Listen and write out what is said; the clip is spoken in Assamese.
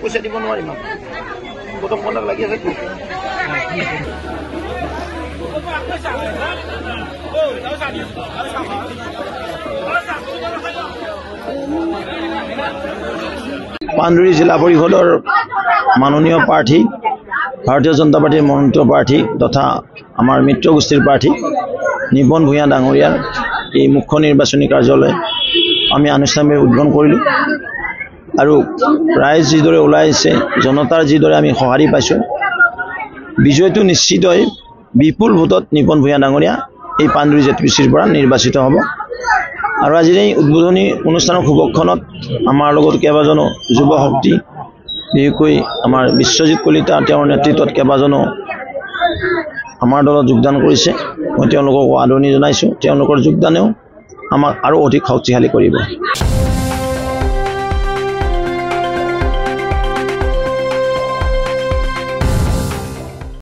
পইচা দিব নোৱাৰিম প্ৰথম কণ্টাক লাগি আছে পাণ্ডুৰী জিলা পৰিষদৰ মাননীয় প্ৰাৰ্থী ভাৰতীয় জনতা পাৰ্টিৰ মনোনীত প্ৰাৰ্থী তথা আমাৰ মিত্ৰ গোষ্ঠীৰ প্ৰাৰ্থী নিপন ভূঞা ডাঙৰীয়াৰ এই মুখ্য নিৰ্বাচনী কাৰ্যালয় আমি আনুষ্ঠানিকভাৱে উদ্বোধন কৰিলোঁ আৰু ৰাইজ যিদৰে ওলাই আহিছে জনতাৰ যিদৰে আমি সঁহাৰি পাইছোঁ বিজয়টো নিশ্চিতই বিপুল ভোটত নিপন ভূঞা ডাঙৰীয়া এই পাণ্ডুৰী জেটপিচিৰ পৰা নিৰ্বাচিত হ'ব আৰু আজিৰ এই উদ্বোধনী অনুষ্ঠানৰ শুভক্ষণত আমাৰ লগত কেইবাজনো যুৱ শক্তি বিশেষকৈ আমাৰ বিশ্বজিৎ কলিতা তেওঁৰ নেতৃত্বত কেইবাজনো আমাৰ দলত যোগদান কৰিছে মই তেওঁলোকক আদৰণি জনাইছোঁ তেওঁলোকৰ যোগদানেও আমাক আৰু অধিক শক্তিশালী কৰিব।